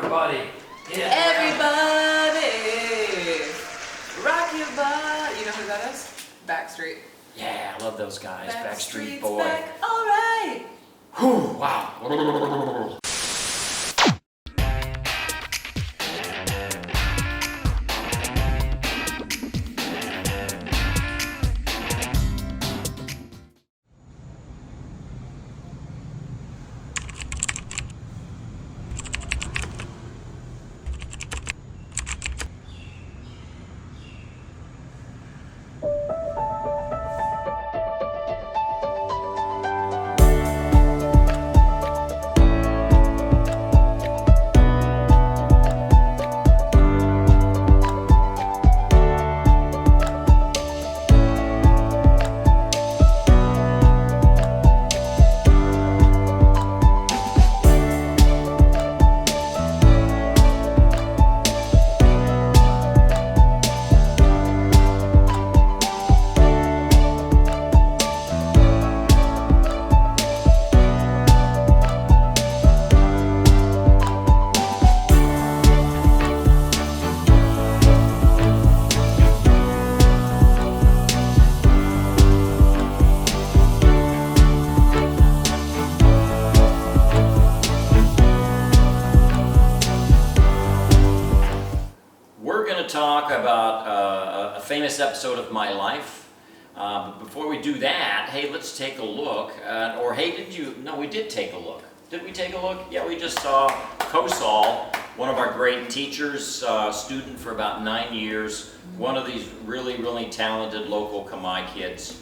everybody. Everybody, rock your body. You know who that is? Backstreet. Yeah, I love those guys. Backstreet Boy. Back. All right. Whew, wow. Talk about a famous episode of my life. But before we do that, hey, let's take a look. Or hey, we did take a look. Did we take a look? Yeah, we just saw Kosal, one of our great teachers, student for about 9 years, one of these really, really talented local Khmer kids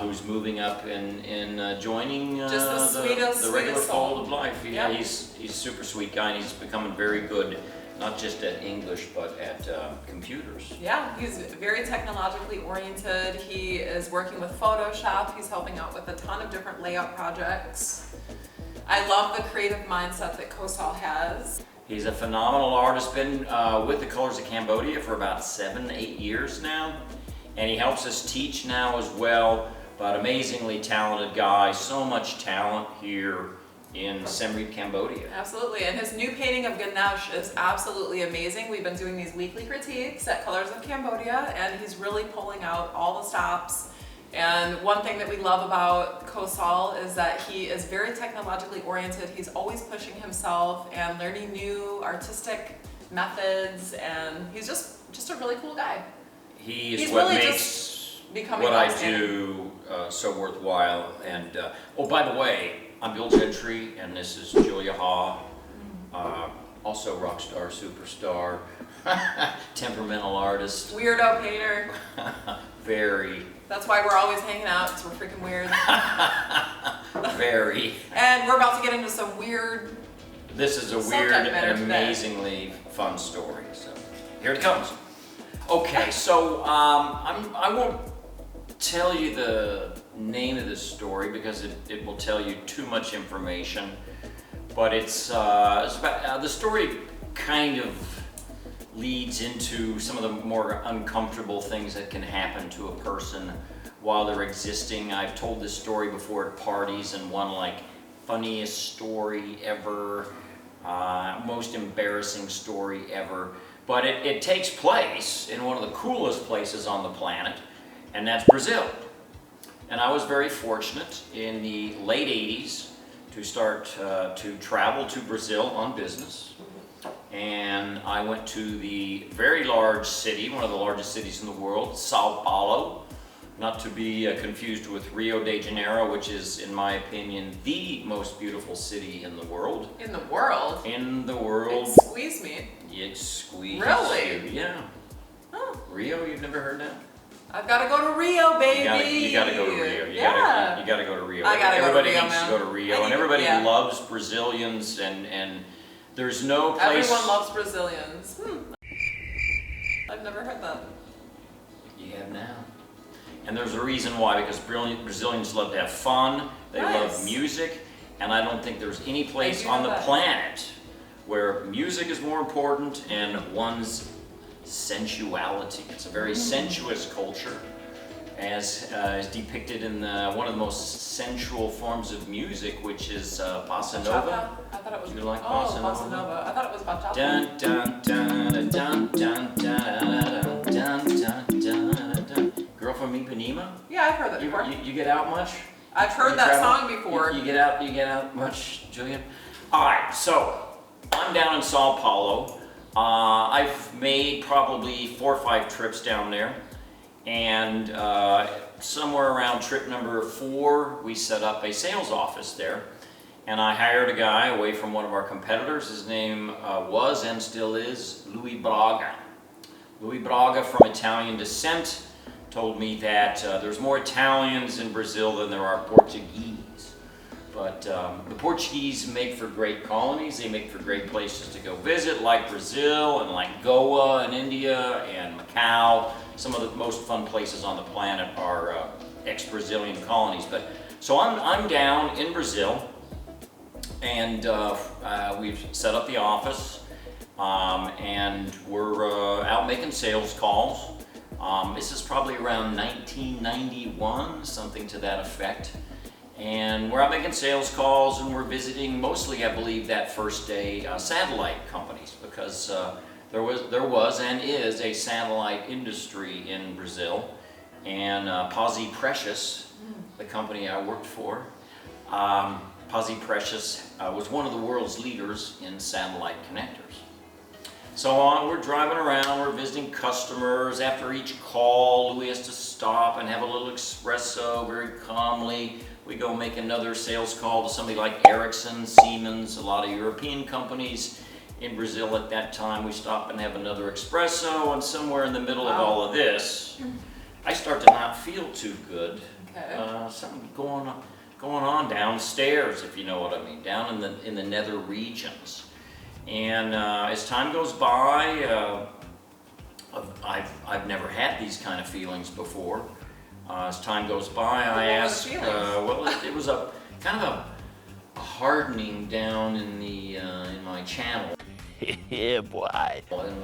who's moving up and joining the regular fold of life. Yeah, yep. He's a super sweet guy, and he's becoming very good. Not just at English, but at computers. Yeah, he's very technologically oriented. He is working with Photoshop. He's helping out with a ton of different layout projects. I love the creative mindset that Kosal has. He's a phenomenal artist, been with the Colors of Cambodia for about 7-8 years now. And he helps us teach now as well, but amazingly talented guy, so much talent here in Siem Reap, Cambodia. Absolutely, and his new painting of Ganesh is absolutely amazing. We've been doing these weekly critiques at Colors of Cambodia, and he's really pulling out all the stops. And one thing that we love about Kosal is that he is very technologically oriented. He's always pushing himself and learning new artistic methods, and he's just a really cool guy. He's what really makes what I do so worthwhile. And oh, by the way, I'm Bill Gentry, and this is Julia Ha, also rock star, superstar, temperamental artist. Weirdo painter. Very. That's why we're always hanging out, because we're freaking weird. Very. And we're about to get into some weird This is a weird and amazingly fun story, so here it comes. Okay, so I won't tell you the name of this story because it will tell you too much information, but it's about the story kind of leads into some of the more uncomfortable things that can happen to a person while they're existing. I've told this story before at parties, and one like funniest story ever, most embarrassing story ever, but it takes place in one of the coolest places on the planet, and that's Brazil. And I was very fortunate in the late 80s to start to travel to Brazil on business. And I went to the very large city, one of the largest cities in the world, Sao Paulo, not to be confused with Rio de Janeiro, which is, in my opinion, the most beautiful city in the world. In the world? In the world. It squeezed me. It squeezed Really? you, yeah. Huh. Rio, you've never heard that? I've got to go to Rio, baby. You gotta go to Rio. You gotta go to Rio. I gotta everybody go to Rio, needs man. to go to Rio, and everybody loves Brazilians, and there's no place. Everyone loves Brazilians. I've never heard that. You have now. And there's a reason why, because Brazilians love to have fun, they love music, and I don't think there's any place on the planet where music is more important and one's sensuality. It's a very sensuous culture, as is depicted in one of the most sensual forms of music, which is bossa nova. I thought it was. You like bossa bossa nova? nova. I thought it was bachata. Dun dun dun dun dun dun dun dun dun dun. Girl from Ipanema? Yeah, I've heard that before. You get out much? I've heard that song before. You get out much, Julian? All right, so I'm down in Sao Paulo. I've made probably 4 or 5 trips down there, and somewhere around trip number 4, we set up a sales office there, and I hired a guy away from one of our competitors. His name was and still is Louie Braga. Louie Braga, from Italian descent, told me that there's more Italians in Brazil than there are Portuguese. But the Portuguese make for great colonies. They make for great places to go visit, like Brazil and like Goa and India and Macau. Some of the most fun places on the planet are ex-Brazilian colonies. But so I'm down in Brazil, and we've set up the office, and we're out making sales calls. This is probably around 1991, something to that effect. And we're out making sales calls, and we're visiting mostly, I believe, that first day satellite companies, because there was and is a satellite industry in Brazil. And Pazzi Precious, the company I worked for, Pazzi Precious was one of the world's leaders in satellite connectors. So we're driving around, we're visiting customers. After each call, Louie has to stop and have a little espresso very calmly. We go make another sales call to somebody like Ericsson, Siemens, a lot of European companies. In Brazil at that time, we stop and have another espresso, and somewhere in the middle of all of this, I start to not feel too good. Okay. Something going on downstairs, if you know what I mean, down in the nether regions. And as time goes by, I've never had these kind of feelings before. As time goes by, I ask. Well, it was a kind of a hardening down in my channel. Yeah, boy. In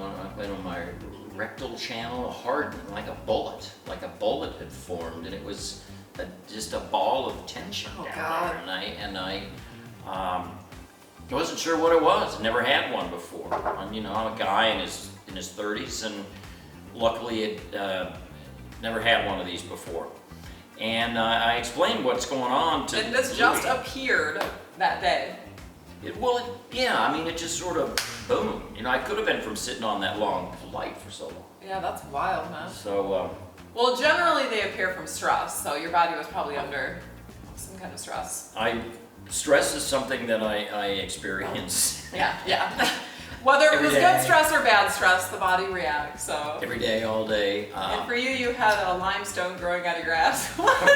my rectal channel, hardened like a bullet had formed, and it was just a ball of tension down there. And I wasn't sure what it was. Never had one before. I'm a guy in his 30s, and luckily never had one of these before. And I explained what's going on to. And this just appeared that day. It just sort of boom. I could have been from sitting on that long flight for so long. Yeah, that's wild, man. So. Well, generally they appear from stress, so your body was probably under some kind of stress. Stress is something that I experience. Yeah. Whether it was good stress or bad stress, the body reacts, so. Every day, all day. And for you had a limestone growing out of your ass. What the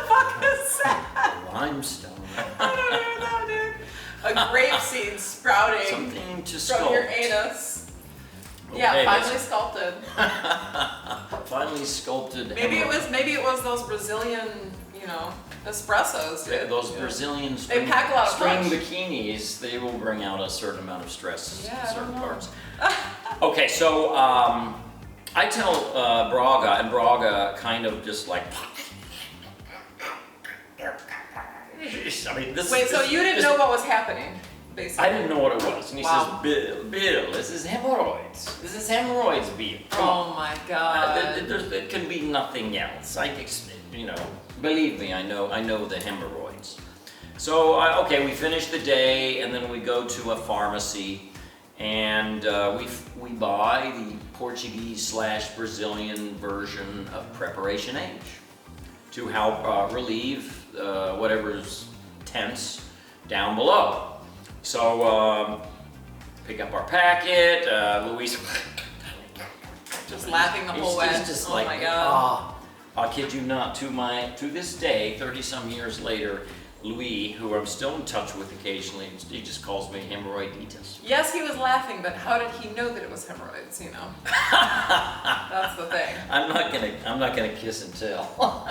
fuck is that? Limestone. I don't even know, dude. A grape seed sprouting Something to from sculpt. your anus. Okay, Yeah, finally sculpted. Finally sculpted. Maybe it was those Brazilian, espressos, dude. Those Brazilian They pack a lot of string punch. bikinis, they will bring out a certain amount of stress in certain I don't know. parts. Okay, so I tell Braga, and Braga kind of just like. Wait, so you didn't know what was happening, basically? I didn't know what it was, and he Wow. says, Bill, this is hemorrhoids. This is hemorrhoids, Bill. Come on. Oh my god. There can be nothing else. Believe me, I know the hemorrhoids. So, we finish the day, and then we go to a pharmacy, and we buy the Portuguese/Brazilian version of Preparation H to help relieve whatever's tense down below. So, pick up our packet. Louise Just laughing the whole way. Just oh like, my god. I'll kid you not, to this day, 30-some years later, Louie, who I'm still in touch with occasionally, he just calls me hemorrhoiditis. Yes, he was laughing, but how did he know that it was hemorrhoids, That's the thing. I'm not gonna kiss and tell.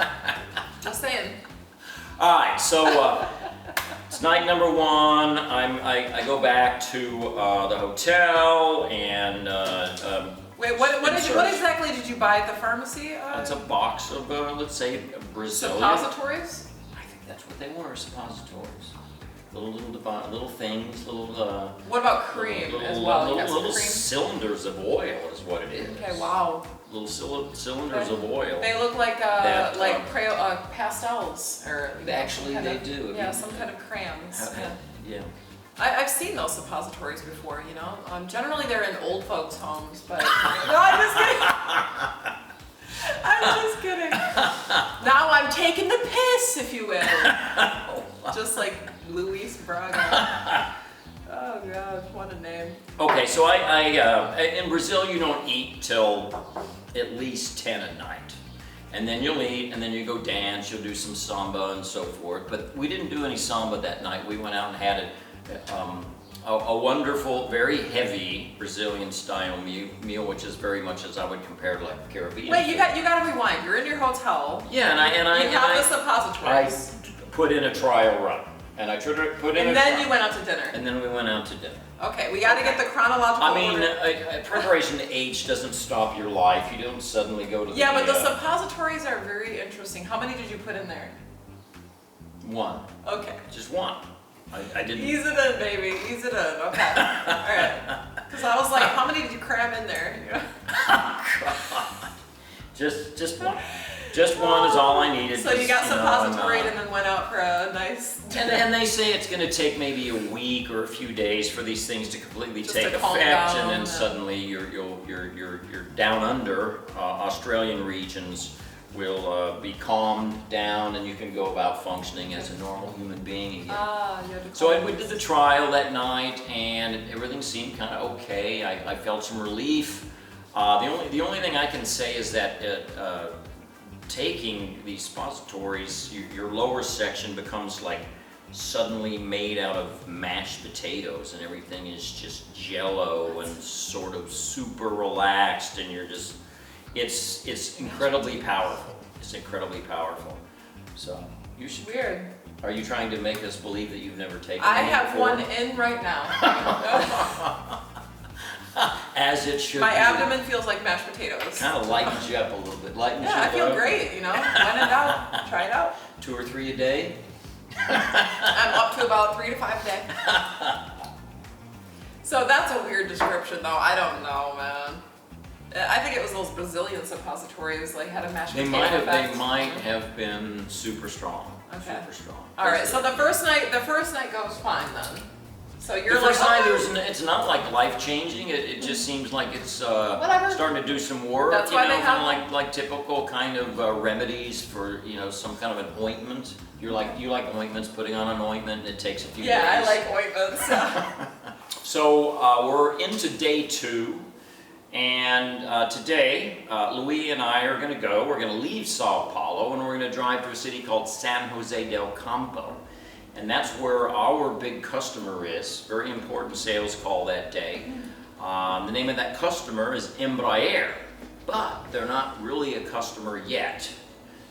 Just saying. All right, so it's night number 1. I go back to the hotel, and Wait, what exactly did you buy at the pharmacy? it's a box of let's say Brazilian. Suppositories? I think that's what they were, suppositories. little things, What about cream as well? You got some little cream? cylinders of oil is what it is. Okay, wow. Little cylinders of oil. They look like pastels, or Actually, some they kind of- do. Yeah, some kind of crayons. Yeah. I've seen those suppositories before, you know. Generally, they're in old folks' homes, but no, I'm just kidding. I'm just kidding. Now I'm taking the piss, if you will. Just like Louie Braga. Oh God, what a name. Okay, so in Brazil you don't eat till at least 10 at night. And then you'll eat, and then you go dance, you'll do some samba and so forth. But we didn't do any samba that night. We went out and had a wonderful, very heavy Brazilian style meal, which is very much as I would compare to like Caribbean. Wait, you got to rewind. You're in your hotel. Yeah, and I you have the suppositories. I put in a trial run. And I tried to put in and then you went out to dinner. And then we went out to dinner. Okay, we got to get the chronological order. Preparation H doesn't stop your life. You don't suddenly go to the... Yeah, but the suppositories are very interesting. How many did you put in there? One. Okay. Just one. I didn't... Ease it in, baby. Ease it in. Okay. All right. Because I was like, how many did you cram in there? Just one. Just one is all I needed. So you got suppository and then went out for a nice dinner. And they say it's going to take maybe a week or a few days for these things to completely take effect, and then suddenly you're down under. Australian regions will be calmed down, and you can go about functioning as a normal human being again. So we did the trial that night, and everything seemed kind of okay. I felt some relief. The only thing I can say is that taking these suppositories, your lower section becomes like suddenly made out of mashed potatoes, and everything is just jello and sort of super relaxed, and you're just, it's incredibly powerful. It's incredibly powerful. So you should. Weird. Are you trying to make us believe that you've never taken I one have before? one in right now. As it should My be. abdomen feels like mashed potatoes. Kind of lightens you up a little bit. Lightens Yeah, I you up. feel great, you know. When in doubt, try it out. 2 or 3 a day. I'm up to about 3 to 5 a day. So that's a weird description, though. I don't know, man. I think it was those Brazilian suppositories, like had a mashed potato effect. They might have been super strong. Okay. Super strong. All right. So the first night goes fine then. So you're the like, first night, it's not like life changing. It just seems like it's starting to do some work. That's why they have kind of like typical kind of remedies for some kind of an ointment. You like ointments, putting on an ointment, and it takes a few days. Yeah, I like ointments. So we're into day 2. And today, Louie and I are going to go. We're going to leave Sao Paulo, and we're going to drive to a city called San Jose del Campo. And that's where our big customer is. Very important sales call that day. The name of that customer is Embraer. But they're not really a customer yet,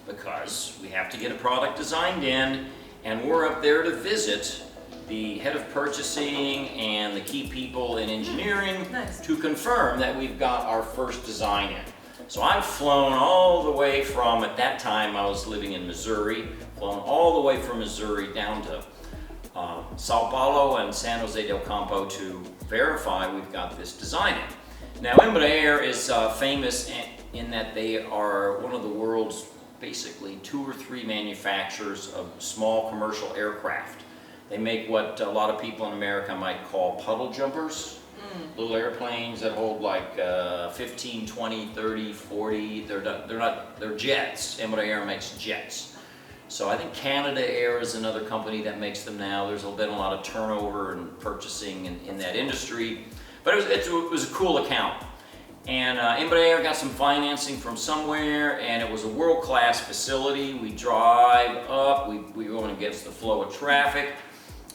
because we have to get a product designed in, and we're up there to visit the head of purchasing and the key people in engineering to confirm that we've got our first design in. So I've flown all the way from, at that time I was living in Missouri, flown all the way from Missouri down to Sao Paulo and San Jose del Campo to verify we've got this design in. Now Embraer is famous in that they are one of the world's basically 2 or 3 manufacturers of small commercial aircraft. They make what a lot of people in America might call puddle jumpers. Little airplanes that hold like 15, 20, 30, 40. They're jets. Embraer makes jets. So I think Canada Air is another company that makes them now. There's been a lot of turnover and purchasing in that industry. But it was a cool account. And Embraer got some financing from somewhere, and it was a world-class facility. We drive up, we go against the flow of traffic,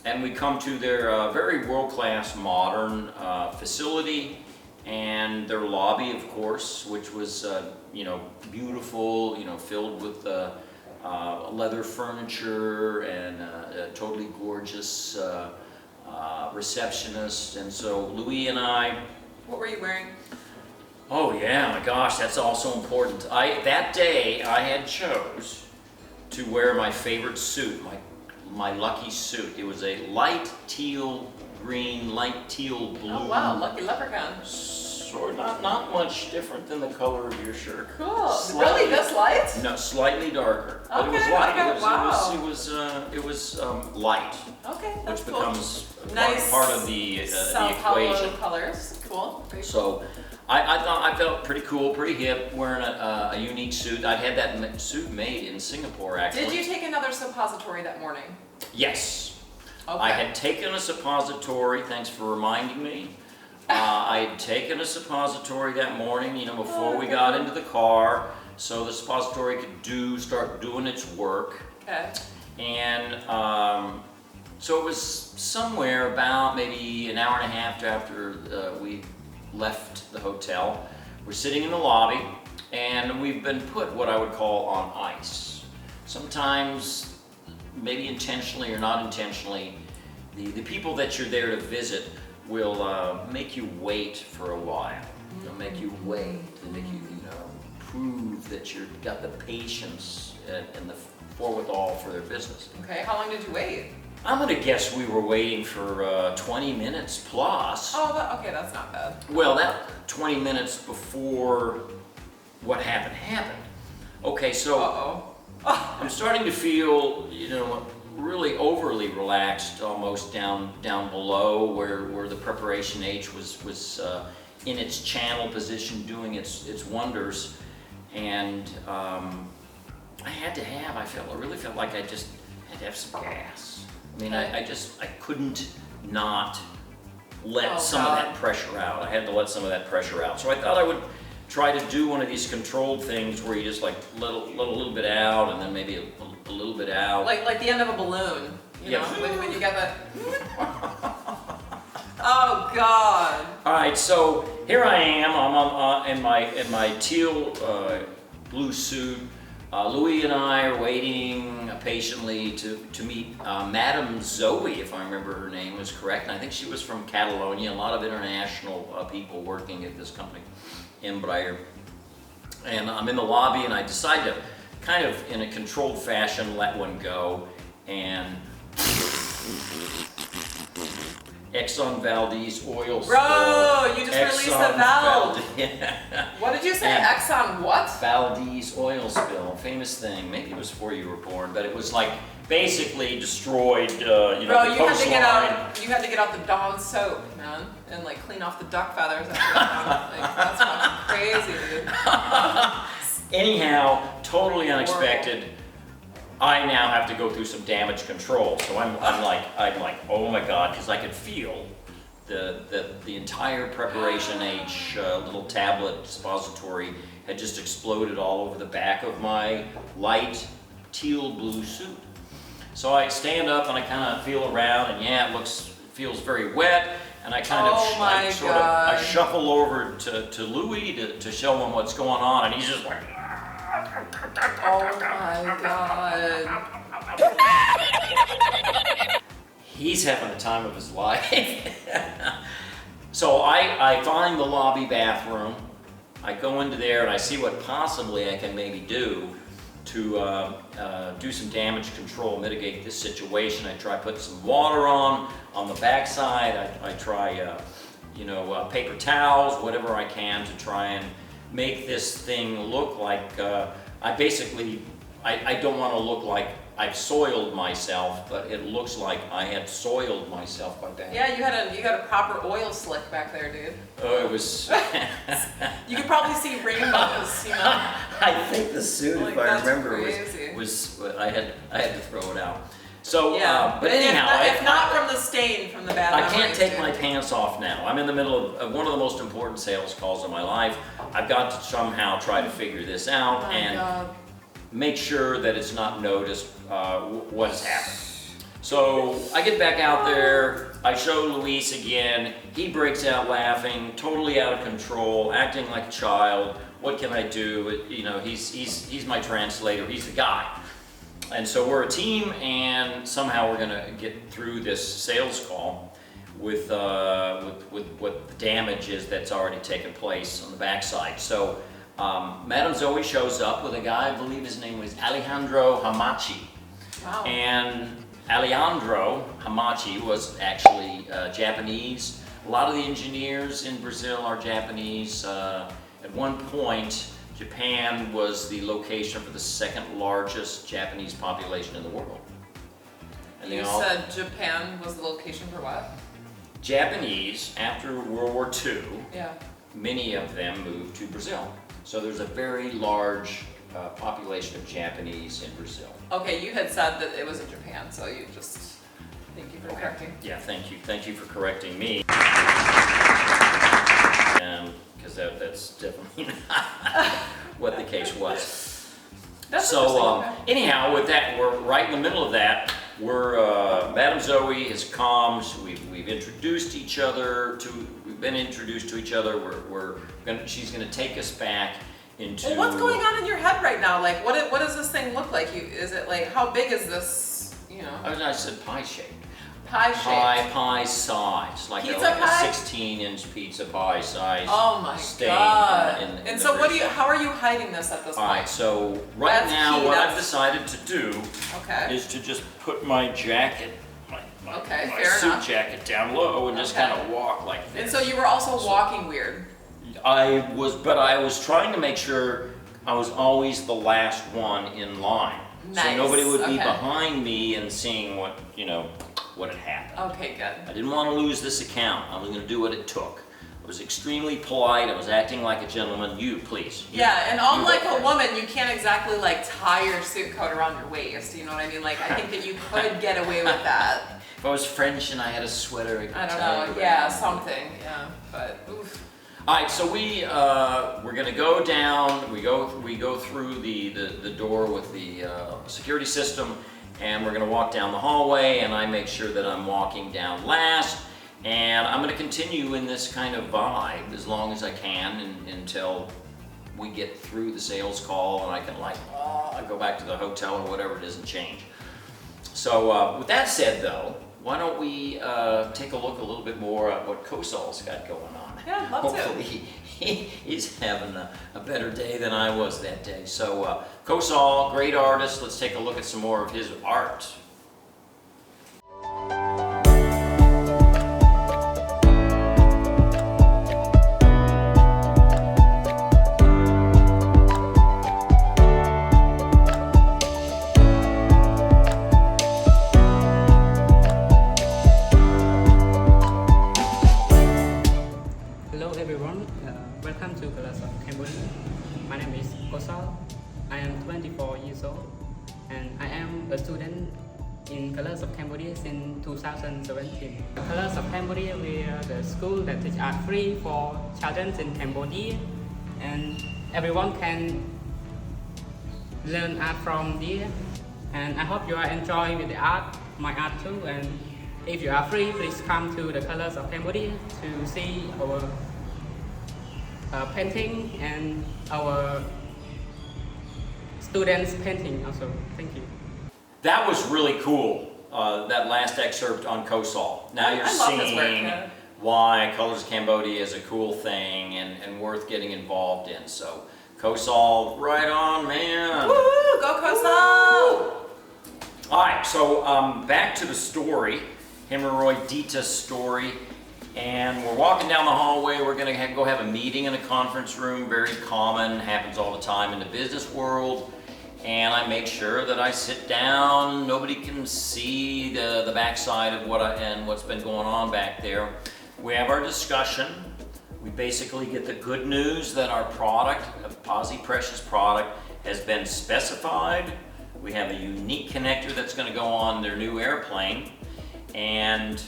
and we come to their very world-class modern facility, and their lobby, of course, which was beautiful, filled with leather furniture and a totally gorgeous receptionist. And so Louie and I. What were you wearing? Oh yeah, my gosh, that's also important. That day I had chose to wear my favorite suit, my my lucky suit. It was a light teal green, light teal blue. Oh wow, lucky leprechaun. Sort not much different than the color of your shirt. Cool. Slightly, Really, this light? No, slightly darker. But it was Okay, light. okay, wow. It was light, Okay, that's which cool. becomes Nice part of the Sao equation. Paulo colors. Cool. Very cool. So I thought I felt pretty cool, pretty hip, wearing a unique suit. I had that suit made in Singapore, actually. Did you take another suppository that morning? Yes. Okay. I had taken a suppository, thanks for reminding me. I had taken a suppository that morning, before we got into the car, so the suppository could start doing its work. Okay. And so it was somewhere about maybe an hour and a half after we left the hotel. We're sitting in the lobby, and we've been put what I would call on ice. Sometimes, maybe intentionally or not intentionally, the people that you're there to visit will make you wait for a while. They'll make you wait. They make you, prove that you've got the patience and the forethought for their business. Okay. How long did you wait? I'm gonna guess we were waiting for 20 minutes plus. Oh, okay, that's not bad. Well, that 20 minutes before what happened. Okay, so Uh-oh. I'm starting to feel, really overly relaxed, almost down below where the preparation H was in its channel position, doing its wonders, and I really felt like I just had to have some gas. I mean, I couldn't not let some of that pressure out. I had to let some of that pressure out. So I thought I would try to do one of these controlled things where you just like let a little bit out and then maybe a little bit out. Like the end of a balloon, Yeah. when you get that. Oh God. All right, so here I am. I'm in my teal blue suit. Louie and I are waiting patiently to meet Madame Zoe, if I remember her name was correct. And I think she was from Catalonia. A lot of international people working at this company, Embraer. And I'm in the lobby, and I decide to kind of, in a controlled fashion, let one go. And Exxon Valdez oil spill. Bro, you just released the valve. Yeah. What did you say? And Exxon what? Valdez oil spill, famous thing. Maybe it was before you were born, but it was like basically destroyed. Bro, the you had to coastline. get out the Dawn soap, man, and like clean off the duck feathers. That's fucking crazy, dude. Anyhow, totally unexpected. I now have to go through some damage control. So I'm like, oh my God, because I could feel the entire preparation H little tablet suppository had just exploded all over the back of my light teal blue suit. So I stand up and I kind of feel around, and yeah, it feels very wet. And I kind I shuffle over to Louie to show him what's going on, and he's just like, oh my God. He's having the time of his life. So I find the lobby bathroom. I go into there and I see what possibly I can maybe do to do some damage control, mitigate this situation. I try putting some water on the backside. I try, paper towels, whatever I can to try and make this thing look like, I don't want to look like I've soiled myself, but it looks like I had soiled myself by that. Yeah, you had a proper oil slick back there, dude. Oh, it was. You could probably see rainbows, I think the suit, if I remember, crazy. was I had to throw it out. So, yeah, but anyhow, if not from the stain from the bad. I can't take my pants off now. I'm in the middle of one of the most important sales calls of my life. I've got to somehow try to figure this out and make sure that it's not noticed what has happened. So I get back out there, I show Luis again, he breaks out laughing, totally out of control, acting like a child. What can I do? He's my translator, he's the guy. And so we're a team, and somehow we're gonna get through this sales call with what the damage is that's already taken place on the backside. So Madame Zoe shows up with a guy, I believe his name was Alejandro Hamachi. Wow. And Alejandro Hamachi was actually Japanese. A lot of the engineers in Brazil are Japanese. At one point, Japan was the location for the second largest Japanese population in the world. And You said Japan was the location for what? Japanese, after World War II, Yeah. many of them moved to Brazil. So there's a very large population of Japanese in Brazil. Okay, you had said that it was in Japan, so you just, thank you for correcting. Yeah, thank you. Thank you for correcting me. Because that's definitely not what the case was. That's So interesting. anyhow, with that, we're right in the middle of that. We're Madame Zoe has come. So we've introduced each other to. We've been introduced to each other. She's gonna take us back into. Well, what's going on in your head right now? Like, what does this thing look like? Is it like, how big is this? You know, I said pie shaped. pie shape. Pie size, like Pizza like pie? a 16-inch pizza pie size. Oh my stain god! in And the so, fridge. how are you hiding this at this All point? right, so right That's now key, what I've that's- decided to do Okay. is to just put my jacket, my Okay, my fair suit enough. jacket down low and just Okay. kind of walk like this. And so you were also walking weird. But I was trying to make sure I was always the last one in line. So Nice, nobody would be okay. behind me and seeing what had happened. Okay, good. I didn't want to lose this account. I was going to do what it took. I was extremely polite. I was acting like a gentleman. You, please. You. Yeah, and unlike You. a woman, you can't exactly like tie your suit coat around your waist. You know what I mean? Like, I think that you could get away with that. If I was French and I had a sweater, I could I don't tie it know. Yeah, around. something. Yeah, but oof. All right, so we're gonna go down. We go through the door with the security system, and we're gonna walk down the hallway. And I make sure that I'm walking down last, and I'm gonna continue in this kind of vibe as long as I can until we get through the sales call, and I can go back to the hotel or whatever it is and change. So with that said, though, why don't we take a look a little bit more at what Kosal's got going on? Yeah, I'd love to. Hopefully he's having a better day than I was that day. So Kosal, great artist. Let's take a look at some more of his art. Hello everyone, welcome to Colors of Cambodia. My name is Kosal. I am 24 years old and I am a student in Colors of Cambodia since 2017. Colors of Cambodia, we are the school that teach art free for children in Cambodia, and everyone can learn art from there. And I hope you are enjoying with the art, my art too. And if you are free, please come to the Colors of Cambodia to see our painting and our students painting also. Thank you. That was really cool. That last excerpt on Kosal. Now you're I love his seeing work, yeah. why Colors of Cambodia is a cool thing and worth getting involved in. So Kosal, right on, man. Woo! Go Kosal! All right, so back to the story, Hemorrhoidita's story, and we're walking down the hallway. We're gonna go have a meeting in a conference room, very common, happens all the time in the business world. And I make sure that I sit down. Nobody can see the backside of what's been going on back there. We have our discussion. We basically get the good news that our product, a Posi Precious product, has been specified. We have a unique connector that's going to go on their new airplane, and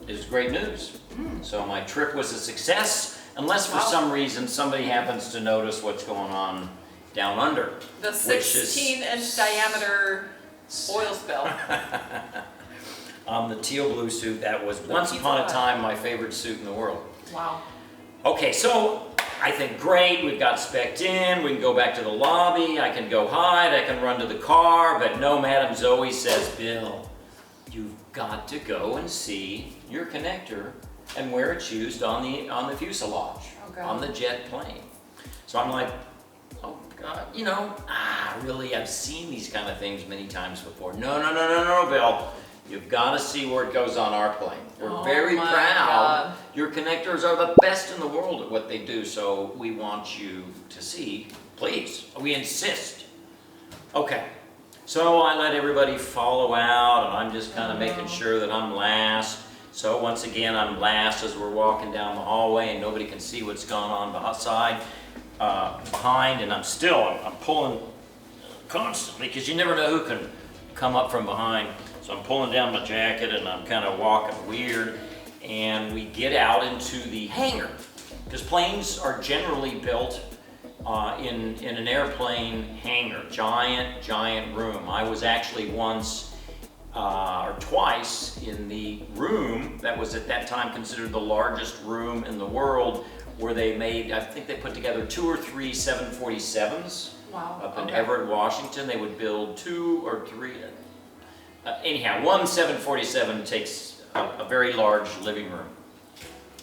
it's great news. So my trip was a success, unless for some reason somebody happens to notice what's going on down under. The 16-inch diameter oil spill. The teal blue suit that was once Pizza upon a Hut. time my favorite suit in the world. Wow. Okay, so I think great, we've got spec'd in, we can go back to the lobby, I can go hide, I can run to the car, but no, Madam Zoe says, Bill, you've got to go and see your connector and where it's used on the fuselage, Okay. on the jet plane. So I'm like, Oh God, really, I've seen these kind of things many times before. No, Bill. You've got to see where it goes on our plane. We're very my proud. God. Your connectors are the best in the world at what they do, so we want you to see, please. We insist. Okay, so I let everybody follow out, and I'm just kind of making sure that I'm last. So once again, I'm last as we're walking down the hallway, and nobody can see what's going on behind, and I'm pulling constantly, because you never know who can come up from behind. So I'm pulling down my jacket, and I'm kind of walking weird, and we get out into the hangar, because planes are generally built in an airplane hangar, giant room. I was actually once or twice in the room that was at that time considered the largest room in the world, where they made, I think they put together 2 or 3 747s. Wow. Up in Everett, Washington. They would build 2 or 3. Anyhow, one 747 takes a very large living room.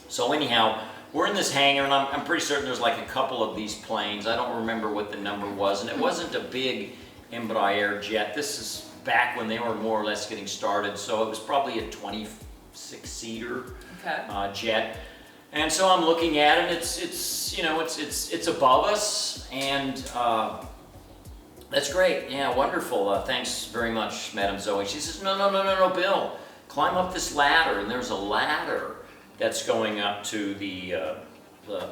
So anyhow, we're in this hangar, and I'm pretty certain there's like a couple of these planes. I don't remember what the number was, and it wasn't a big Embraer jet. This is back when they were more or less getting started, so it was probably a 26-seater jet. And so I'm looking at it, it's above us, and that's great. Yeah, wonderful. Thanks very much, Madam Zoe. She says, no, Bill, climb up this ladder, and there's a ladder that's going up to the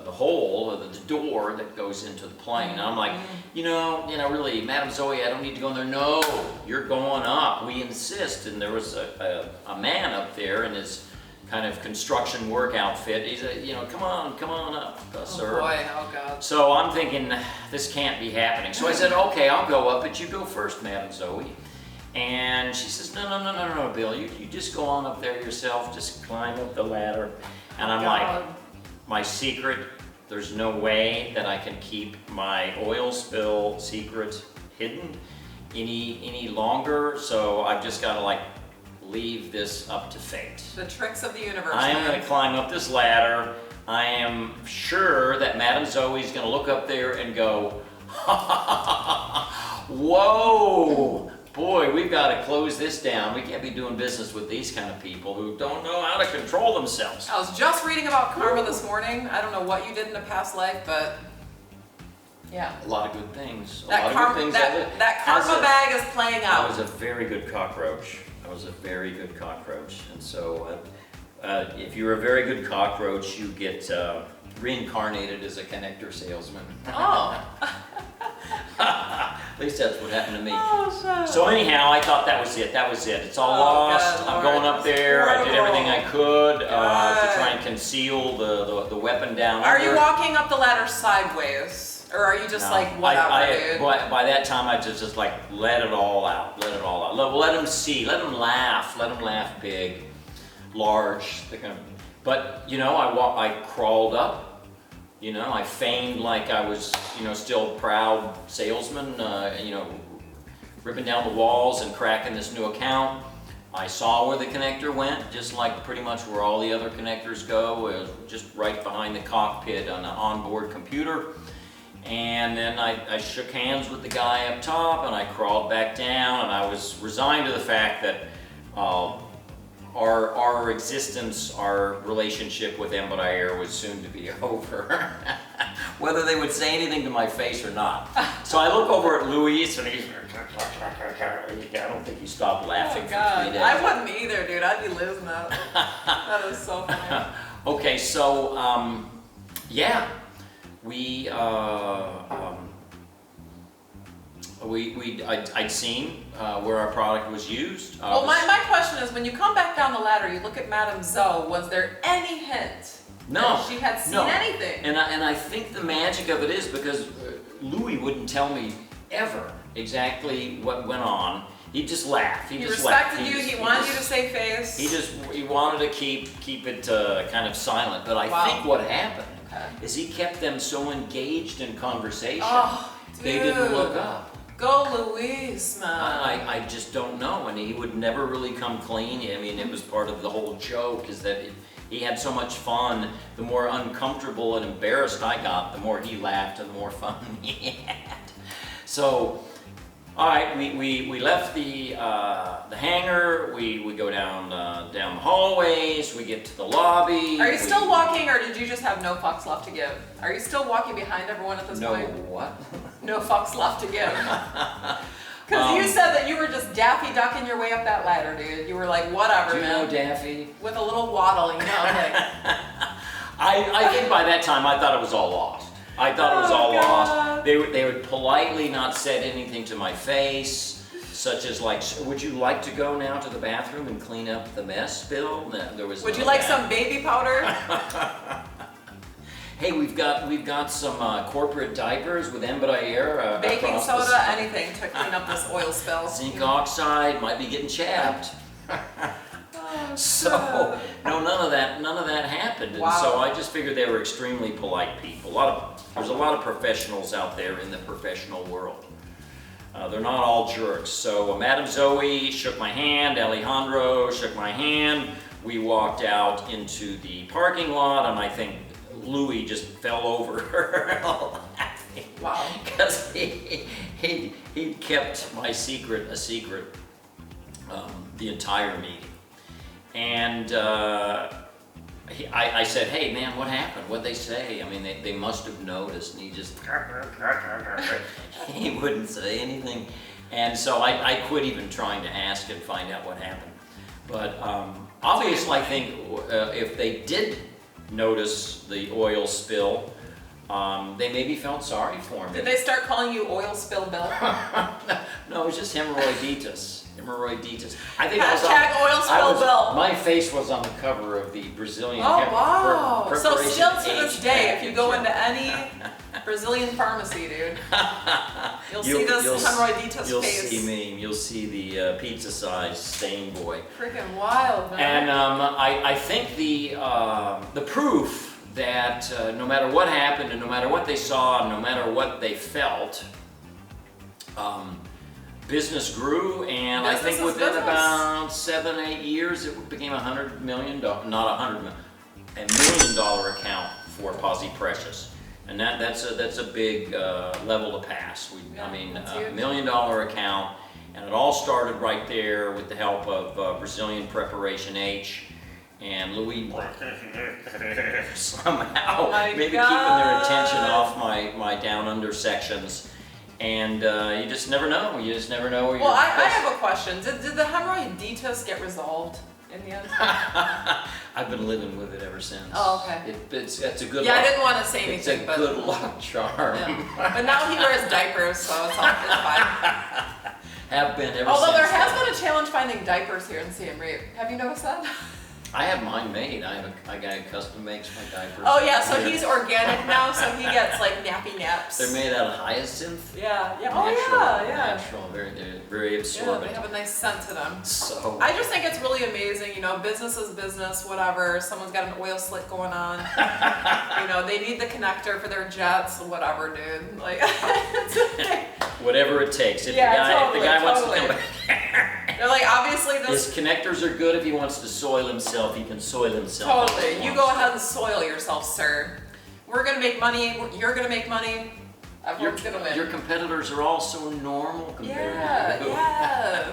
hole, or the door that goes into the plane. And I'm like, really, Madam Zoe, I don't need to go in there. No, you're going up. We insist. And there was a man up there in his kind of construction work outfit. He said, come on up, sir. Oh boy, oh God. So I'm thinking, this can't be happening. So I said, okay, I'll go up, but you go first, Madam Zoe. And she says, no, Bill, you just go on up there yourself, just climb up the ladder. And I'm like, my secret, there's no way that I can keep my oil spill secret hidden any longer, so I've just got to leave this up to fate. The tricks of the universe. I am going to climb up this ladder. I am sure that Madam Zoe's going to look up there and go, whoa, boy, we've got to close this down. We can't be doing business with these kind of people who don't know how to control themselves. I was just reading about karma this morning. I don't know what you did in a past life, but yeah. A lot of good things. That karma bag is playing out. I was a very good cockroach. And so if you're a very good cockroach, you get reincarnated as a connector salesman. Oh. At least that's what happened to me. Oh, shit. So anyhow, I thought that was it. It's all lost. God, I'm Lord. going up there. I did everything I could to God. try and conceal the weapon down Are under. you walking up the ladder sideways? Or are you just whatever, dude? By that time, I just let it all out. Let them see. Let them laugh. Let them laugh big, large. But I crawled up. I feigned like I was, still proud salesman. Ripping down the walls and cracking this new account. I saw where the connector went, just like pretty much where all the other connectors go. It was just right behind the cockpit on the onboard computer. And then I shook hands with the guy up top, and I crawled back down, and I was resigned to the fact that our existence, our relationship with Embraer was soon to be over, whether they would say anything to my face or not. So I look over at Louie, and I don't think he stopped laughing for 3 days. I wouldn't either, dude. I'd be losing that. That is so funny. Okay, so I'd seen where our product was used. Well, my question is, when you come back down the ladder, you look at Madame Zoe, was there any hint that she had seen anything? And I think the magic of it is because Louie wouldn't tell me ever exactly what went on. He'd just laugh. He respected you. He wanted you to save face. He wanted to keep it kind of silent. But I think what happened is he kept them so engaged in conversation, they didn't look up. Go Louise, man. I just don't know, and he would never really come clean. I mean, it was part of the whole joke is that he had so much fun. The more uncomfortable and embarrassed I got, the more he laughed and the more fun he had. So, all right, we left the hangar. We go down the hallways. We get to the lobby. Are you still walking, or did you just have no fucks left to give? Are you still walking behind everyone at this point? No what? No fucks left to give. Because you said that you were just Daffy Ducking your way up that ladder, dude. You were like, whatever, Do you man. know Daffy? With a little waddle, you know, like. I think by that time I thought it was all lost. I thought it was all lost. They would politely not said anything to my face, such as like, would you like to go now to the bathroom and clean up the mess, Bill? No, there was. Would you like some baby powder? Hey, we've got some corporate diapers with Embraer. Baking soda, anything to clean up this oil spill. Zinc oxide might be getting chapped. So no, none of that happened, and so I just figured they were extremely polite people. There's a lot of professionals out there in the professional world. They're not all jerks. So Madam Zoe shook my hand, Alejandro shook my hand. We walked out into the parking lot, and I think Louie just fell over laughing. Wow. Because he kept my secret a secret the entire meeting. And I said, hey man, what happened? What'd they say? I mean, they must have noticed. And he just, he wouldn't say anything. And so I quit even trying to ask and find out what happened. But obviously I think if they did notice the oil spill, they maybe felt sorry for me. Did they start calling you Oil Spill Bill? No, it was just hemorrhoiditis. Hemorrhoiditis. I think Hashtag Oil Spill Bill. My face was on the cover of the Brazilian. Oh wow! So preparation still to this age day, if you go package. into any Brazilian pharmacy, dude, you'll see this hemorrhoiditis You'll face. see me. You'll see the pizza-sized stain boy. Freaking wild, man. And I think the proof that no matter what happened and no matter what they saw and no matter what they felt, business grew, and I think within about 7-8 years it became $100 million, not $100 million, $1 million account for Posse Precious. And that's a big level to pass. I mean, $1 million account, and it all started right there with the help of Brazilian Preparation H and Louie somehow maybe keeping their attention off my down under sections. And you just never know. You just never know where you're. Well, I have a question. Did the hemorrhoiditis get resolved in the end? I've been living with it ever since. Oh, okay. It's a good. Yeah, luck. I didn't want to say It's anything, a but good luck charm. yeah. But now he wears diapers, so it's fine. Have been ever Although since. there has been a challenge finding diapers here in Siem Reap. Have you noticed that? I have mine made. I have a guy who custom makes my diapers. Oh yeah, so he's organic now, so he gets like nappy naps. They're made out of hyacinth. Yeah, yeah. Natural, Oh yeah, yeah. Natural, very Yeah, absorbent. they have a nice scent to them. So. I just think it's really amazing, you know, business is business, whatever. Someone's got an oil slick going on. You know, they need the connector for their jets, whatever, dude. Like, Whatever it takes. If Yeah, the guy wants to totally. come back. they're like, obviously His this. connectors are good if he wants to soil himself. He can soil himself. Totally. You go ahead and soil yourself, sir. We're gonna make money. You're gonna make money. Everyone's gonna win. Your competitors are all so normal compared to you. Yeah.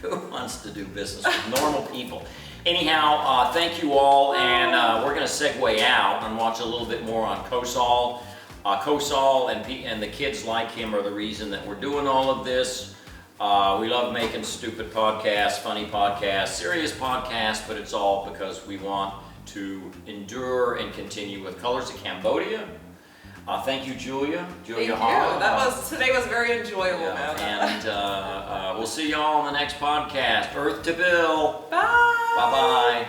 Who wants to do business with normal people? Anyhow, thank you all, and we're going to segue out and watch a little bit more on Kosal. Kosal and the kids like him are the reason that we're doing all of this. We love making stupid podcasts, funny podcasts, serious podcasts, but it's all because we want to endure and continue with Colors of Cambodia. Thank you, Julia. Thank you. Hall. Today was very enjoyable, man. And we'll see y'all on the next podcast. Earth to Bill. Bye. Bye-bye.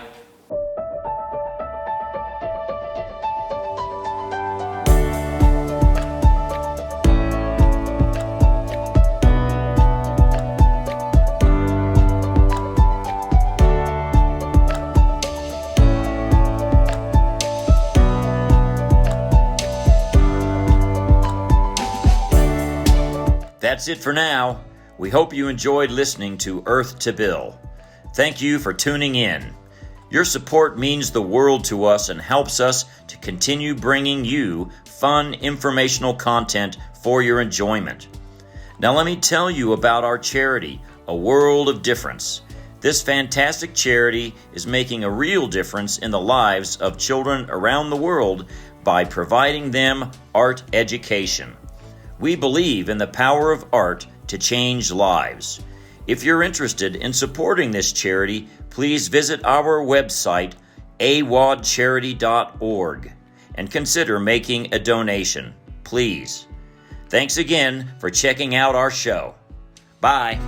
That's it for now. We hope you enjoyed listening to Earth to Bill. Thank you for tuning in. Your support means the world to us and helps us to continue bringing you fun, informational content for your enjoyment. Now let me tell you about our charity, A World of Difference. This fantastic charity is making a real difference in the lives of children around the world by providing them art education. We believe in the power of art to change lives. If you're interested in supporting this charity, please visit our website, awadcharity.org, and consider making a donation, please. Thanks again for checking out our show. Bye.